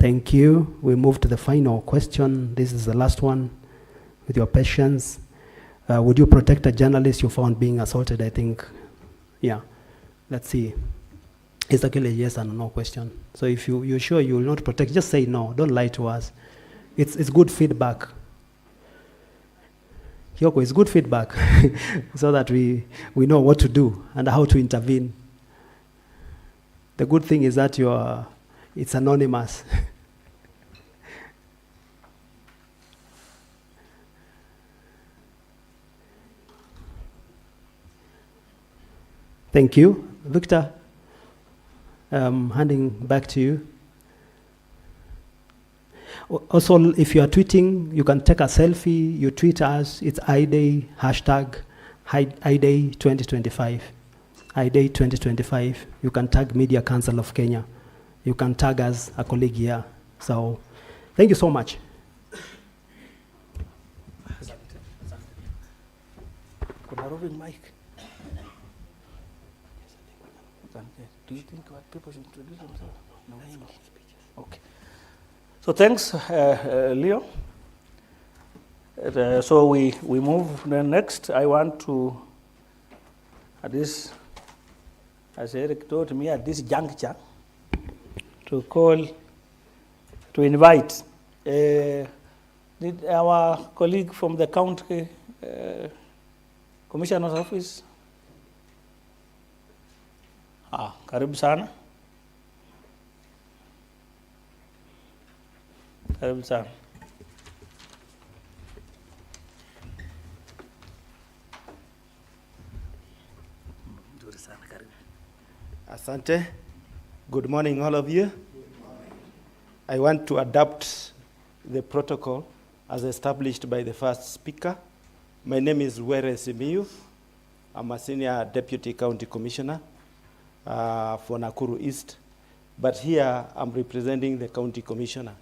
Thank you. We move to the final question. This is the last one. With your patience, would you protect a journalist you found being assaulted? I think, yeah. Let's see. It's actually a yes and no question. So if you're sure you will not protect, just say no. Don't lie to us. It's good feedback. Kyoko, it's good feedback so that we know what to do and how to intervene. The good thing is that it's anonymous. Thank you. Victor, handing back to you. Also, if you are tweeting, you can take a selfie, you tweet us, it's iDay, hashtag iDay 2025. iDay 2025. You can tag Media Council of Kenya. You can tag us, a colleague here. So, thank you so much. Mic. Do you think what people should introduce themselves? No. Okay. So thanks, Leo. So we move then next. I want to, at this, as Eric told me, at this juncture, to invite our colleague from the county commissioner's office. Karibu sana. Karibu sana. Asante. Good morning, all of you. I want to adapt the protocol as established by the first speaker. My name is Were Simiyu. I'm a senior deputy county commissioner for Nakuru East. But here I'm representing the county commissioner.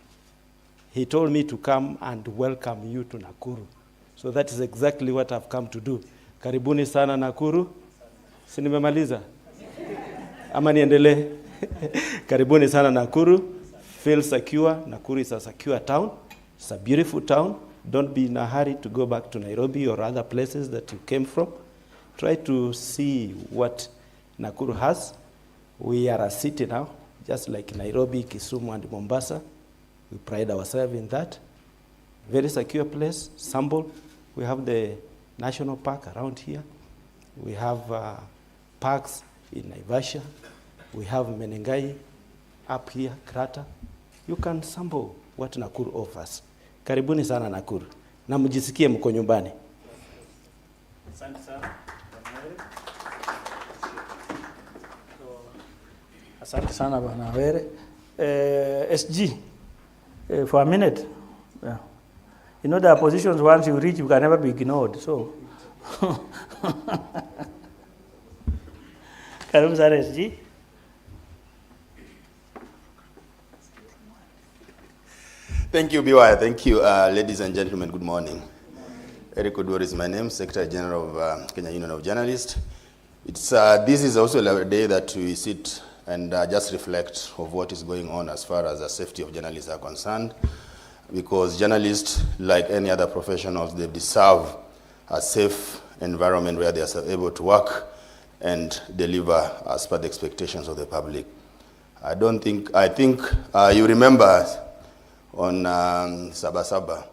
He told me to come and welcome you to Nakuru. So that is exactly what I've come to do. Karibuni sana Nakuru. Si nimemaliza? Ama niendelee? Karibuni sana Nakuru. Feel secure. Nakuru is a secure town. It's a beautiful town. Don't be in a hurry to go back to Nairobi or other places that you came from. Try to see what Nakuru has. We are a city now, just like Nairobi, Kisumu, and Mombasa. We pride ourselves in that. Very secure place. Sambol, we have the national park around here. We have parks in Naivasha. We have Menengai up here, Krata. You can sample what Nakuru offers. Karibuni sana Nakuru. Na mjisikie mko nyumbani. Asante sana. Asante sana Bwana Were. SG, for a minute. Yeah. You know, there are positions once you reach, you can never be ignored. So, Karibu sana SG. Thank you, BY. Thank you, ladies and gentlemen. Good morning. Eric Odwor is my name, Secretary General of Kenya Union of Journalists. This is also a day that we sit and just reflect of what is going on as far as the safety of journalists are concerned, because journalists, like any other professionals, they deserve a safe environment where they are able to work and deliver as per the expectations of the public. I think you remember on Sabasaba,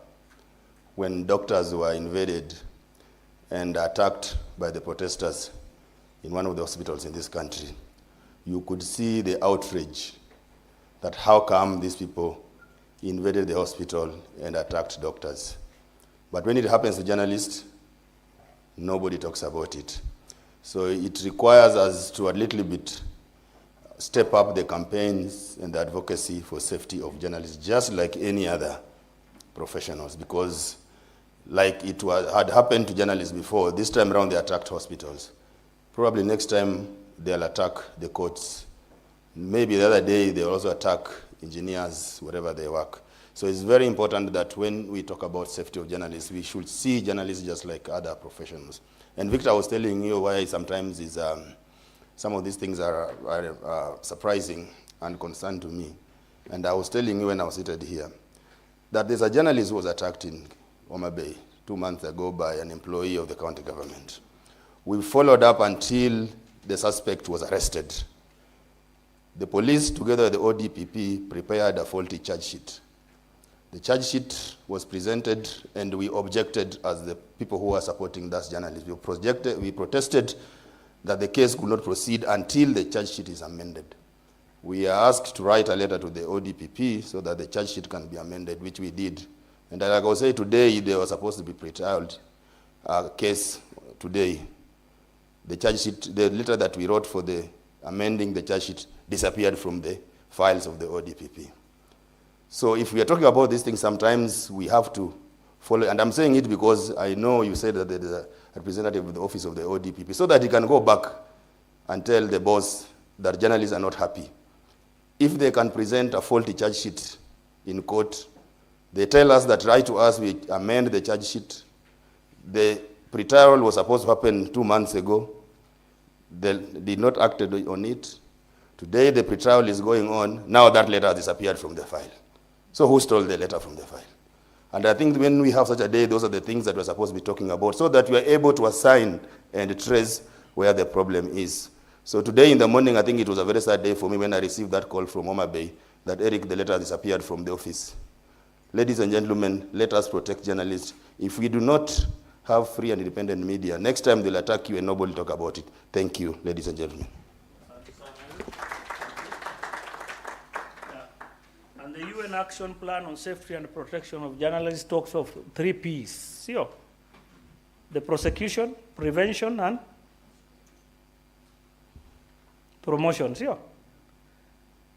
when doctors were invaded and attacked by the protesters in one of the hospitals in this country, you could see the outrage that how come these people invaded the hospital and attacked doctors. But when it happens to journalists, nobody talks about it. So it requires us to a little bit step up the campaigns and the advocacy for safety of journalists, just like any other professionals, because like it had happened to journalists before, this time around they attacked hospitals. Probably next time they'll attack the courts. Maybe the other day they'll also attack engineers, wherever they work. So it's very important that when we talk about safety of journalists, we should see journalists just like other professionals. And Victor was telling you why sometimes some of these things are surprising and concern to me. and I was telling you when I was seated here, that there's a journalist who was attacked in Homa Bay 2 months ago by an employee of the county government. We followed up until the suspect was arrested. The police, together with the ODPP, prepared a faulty charge sheet. The charge sheet was presented, and we objected as the people who were supporting that journalist. We protested that the case could not proceed until the charge sheet is amended. We are asked to write a letter to the ODPP so that the charge sheet can be amended, which we did. And like I will say, today they were supposed to be pre-trialed case today. The charge sheet, the letter that we wrote for the amending the charge sheet disappeared from the files of the ODPP. So if we are talking about these things, sometimes we have to follow, and I'm saying it because I know you said that there is a representative of the office of the ODPP, so that he can go back and tell the boss that journalists are not happy. If they can present a faulty charge sheet in court, they tell us that, write to us, we amend the charge sheet. The pre-trial was supposed to happen 2 months ago. They did not act on it. Today the pre-trial is going on. Now that letter has disappeared from the file. So who stole the letter from the file? And I think when we have such a day, those are the things that we're supposed to be talking about, so that we are able to assign and trace where the problem is. So today in the morning, I think it was a very sad day for me when I received that call from Homa Bay that, Eric, the letter has disappeared from the office. Ladies and gentlemen, let us protect journalists. If we do not have free and independent media, next time they'll attack you and nobody will talk about it. Thank you, ladies and gentlemen. And the UN Action Plan on Safety and Protection of Journalists talks of 3 Ps. See, the prosecution, prevention, and promotion. See,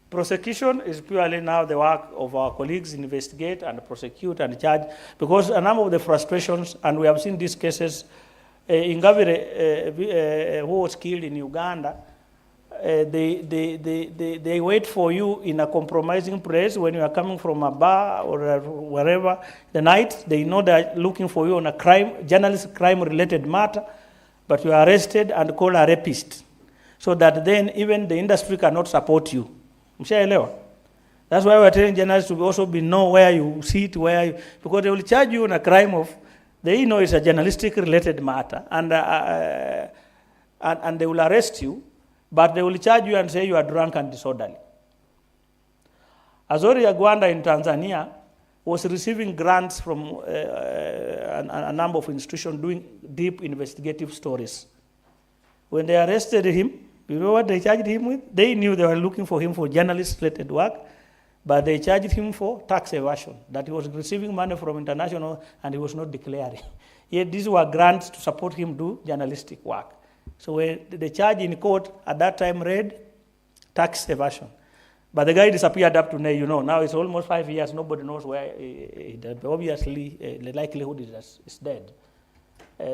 prosecution is purely now the work of our colleagues, investigate and prosecute and charge, because a number of the frustrations, and we have seen these cases, Ingabire, who was killed in Uganda, they wait for you in a compromising place when you are coming from a bar or wherever. The night, they know they're looking for you on a crime-related matter, but you are arrested and called a rapist, so that then even the industry cannot support you. That's why we're telling journalists to also know where you sit, because they will charge you on a crime of, they know it's a journalistic related matter, and they will arrest you, but they will charge you and say you are drunk and disorderly. Azori Agwanda in Tanzania was receiving grants from a number of institutions doing deep investigative stories. When they arrested him, you know what they charged him with? They knew they were looking for him for journalist-related work, but they charged him for tax evasion, that he was receiving money from international and he was not declaring. Yet these were grants to support him do journalistic work. So when the charge in court at that time read tax evasion. But the guy disappeared up to now. Now it's almost 5 years, nobody knows where he died. Obviously, the likelihood is dead.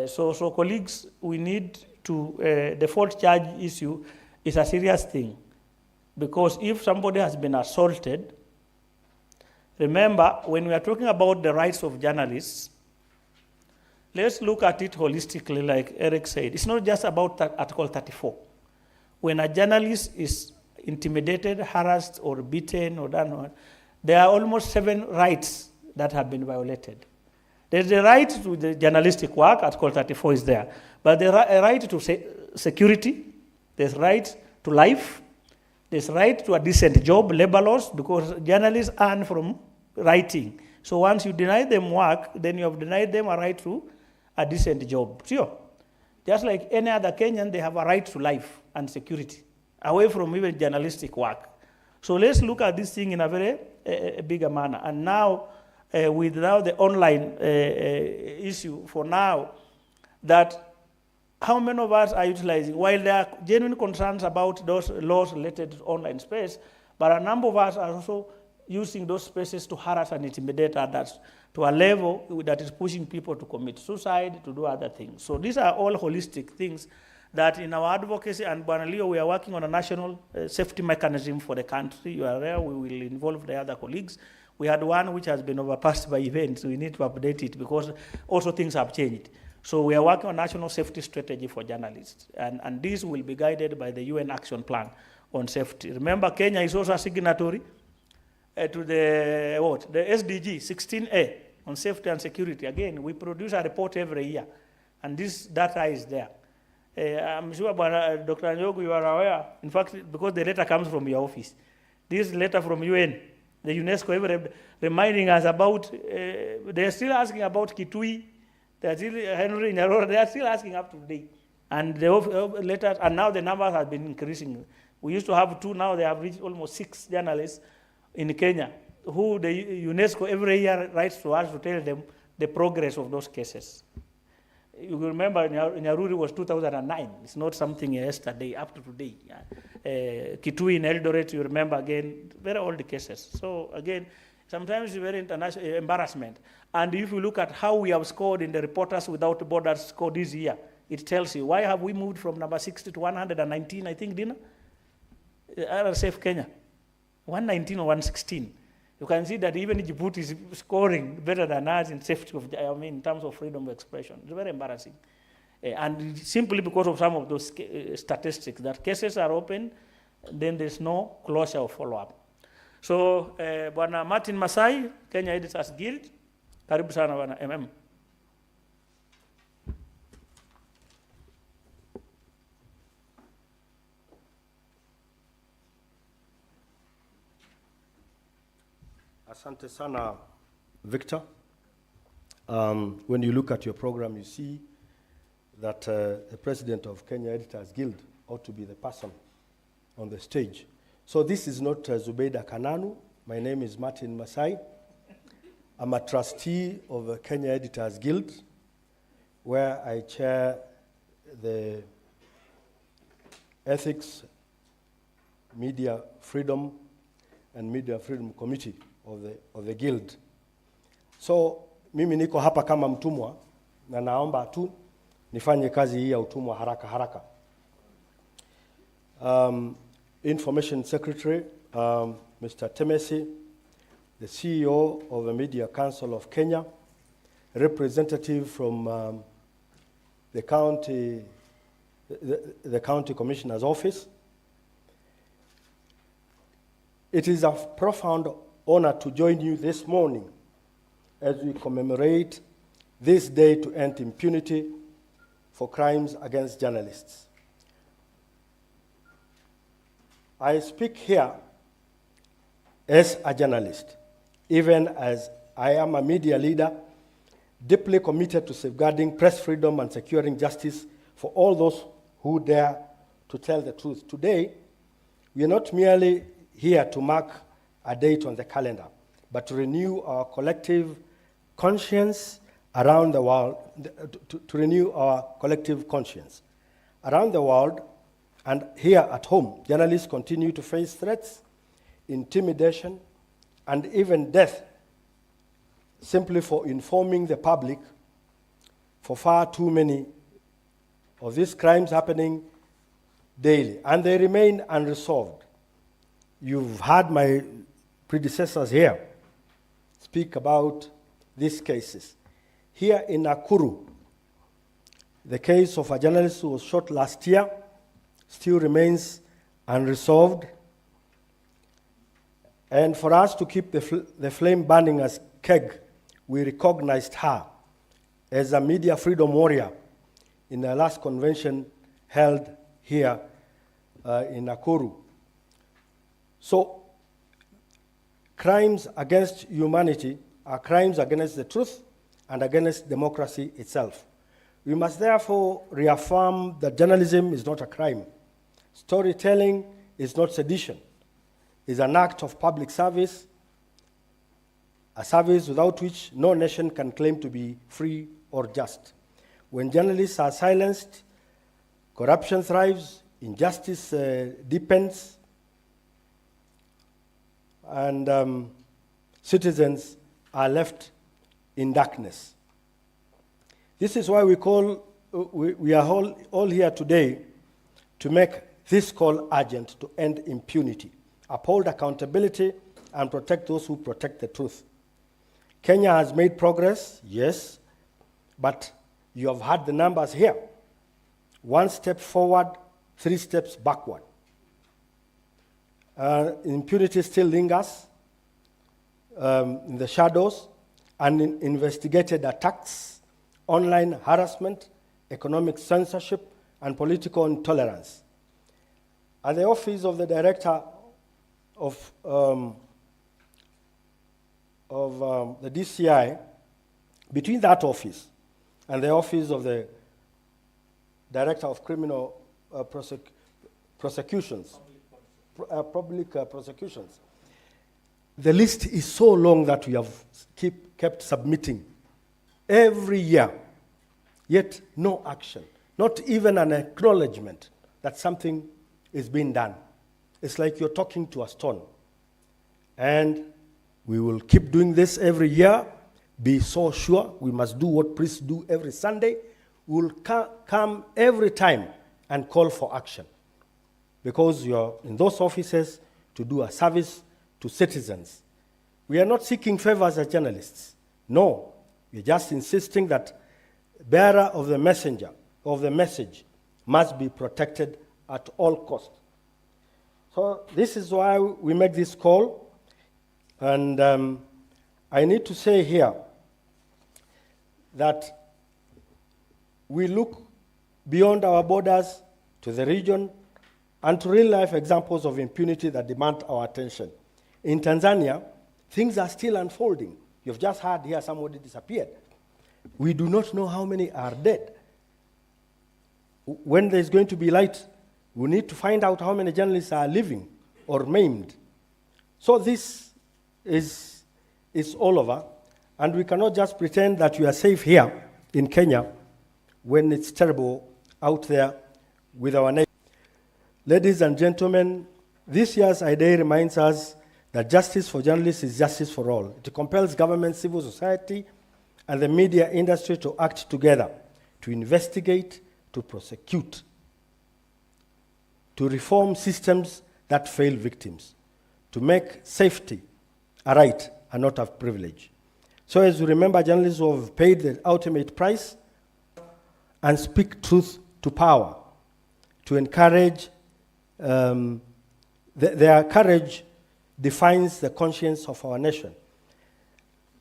So colleagues, we need to, the false charge issue is a serious thing, because if somebody has been assaulted, remember, when we are talking about the rights of journalists, let's look at it holistically, like Eric said. It's not just about Article 34. When a journalist is intimidated, harassed, or beaten, or done, there are almost 7 rights that have been violated. There's the right to the journalistic work, Article 34 is there. But the right to security, there's right to life, there's right to a decent job, labor laws, because journalists earn from writing. So once you deny them work, then you have denied them a right to a decent job. Sure. Just like any other Kenyan, they have a right to life and security, away from even journalistic work. So let's look at this thing in a very bigger manner. And now, with now the online issue for now, that how many of us are utilizing, while there are genuine concerns about those laws related to online space, but a number of us are also using those spaces to harass and intimidate others to a level that is pushing people to commit suicide, to do other things. So these are all holistic things that in our advocacy, and Bwana Leo, we are working on a national safety mechanism for the country. You are there, we will involve the other colleagues. We had one which has been overpassed by events, so we need to update it because also things have changed. So we are working on national safety strategy for journalists, and this will be guided by the UN Action Plan on Safety. Remember, Kenya is also a signatory to the what? The SDG 16A on safety and security. Again, we produce a report every year, and this data is there. I'm sure, Dr. Njogu, you are aware. In fact, because the letter comes from your office, this letter from UN, the UNESCO, reminding us about. They are still asking about Kitui. They are still Henry Nyarora. They are still asking up to date. And the letters, and now the numbers have been increasing. We used to have 2, now they have reached almost 6 journalists in Kenya, who the UNESCO every year writes to us to tell them the progress of those cases. You remember Nyaruri was 2009. It's not something yesterday, up to today. Kitui in Eldoret, you remember again, very old cases. So again, sometimes it's very international embarrassment. And if you look at how we have scored in the Reporters Without Borders score this year, it tells you why have we moved from number 60 to 119, I think, Dina? RSF Kenya, 119 or 116. You can see that even Djibouti is scoring better than us in safety of, in terms of freedom of expression. It's very embarrassing. And simply because of some of those statistics, that cases are open, then there's no closure or follow-up. So, Bwana Martin Masai, Kenya Editors Guild, karibu sana Bwana MM. Asante sana, Victor. When you look at your program, you see that the president of Kenya Editors Guild ought to be the person on the stage. So this is not Zubeida Kananu. My name is Martin Masai. I'm a trustee of the Kenya Editors Guild, where I chair the Ethics, Media Freedom, and Media Freedom Committee of the Guild. So mimi niko hapa kama mtumwa na naomba tu nifanye kazi hii ya utumwa haraka haraka. Information Secretary, Mr. Temesi, the CEO of the Media Council of Kenya, representative from the county commissioner's office. It is a profound honor to join you this morning as we commemorate this day to end impunity for crimes against journalists. I speak here as a journalist, even as I am a media leader, deeply committed to safeguarding press freedom and securing justice for all those who dare to tell the truth. Today, we are not merely here to mark a date on the calendar, but to renew our collective conscience around the world, to renew our collective conscience. Around the world and here at home, journalists continue to face threats, intimidation, and even death simply for informing the public. For far too many of these crimes happening daily, and they remain unresolved. You've heard my predecessors here speak about these cases. Here in Nakuru, the case of a journalist who was shot last year still remains unresolved. And for us to keep the flame burning as keg, we recognized her as a media freedom warrior in the last convention held here in Nakuru. So, crimes against humanity are crimes against the truth and against democracy itself. We must therefore reaffirm that journalism is not a crime. Storytelling is not sedition. It's an act of public service, a service without which no nation can claim to be free or just. When journalists are silenced, corruption thrives, injustice deepens, and citizens are left in darkness. This is why we are all here today to make this call urgent to end impunity, uphold accountability, and protect those who protect the truth. Kenya has made progress, yes, but you have heard the numbers here. 1 step forward, 3 steps backward. Impunity still lingers. in the shadows and investigated attacks, online harassment, economic censorship, and political intolerance. At the office of the director of the DCI, between that office and the office of the director of criminal prosecutions, public prosecutions, the list is so long that we have kept submitting every year, yet no action, not even an acknowledgement that something is being done. It's like you're talking to a stone. And we will keep doing this every year. Be so sure we must do what priests do every Sunday. We'll come every time and call for action, because you're in those offices to do a service to citizens. We are not seeking favors as journalists. No, we're just insisting that bearer of the messenger, of the message, must be protected at all costs. So this is why we make this call. And I need to say here that we look beyond our borders to the region and to real-life examples of impunity that demand our attention. In Tanzania, things are still unfolding. You've just heard here somebody disappeared. We do not know how many are dead. When there's going to be light, we need to find out how many journalists are living or maimed. So this is all over, and we cannot just pretend that we are safe here in Kenya when it's terrible out there with our neighbors. Ladies and gentlemen, this year's idea reminds us that justice for journalists is justice for all. It compels government, civil society, and the media industry to act together, to investigate, to prosecute, to reform systems that fail victims, to make safety a right and not a privilege. So as we remember journalists who have paid the ultimate price and speak truth to power, to encourage, their courage defines the conscience of our nation.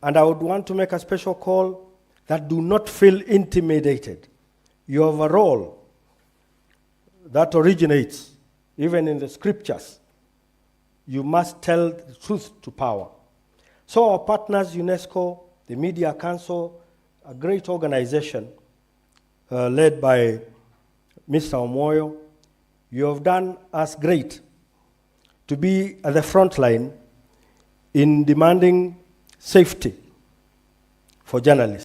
And I would want to make a special call that do not feel intimidated. You have a role that originates even in the scriptures. You must tell the truth to power. So our partners, UNESCO, the Media Council, a great organization led by Mr. Omoyo, you have done us great to be at the front line in demanding safety for journalists.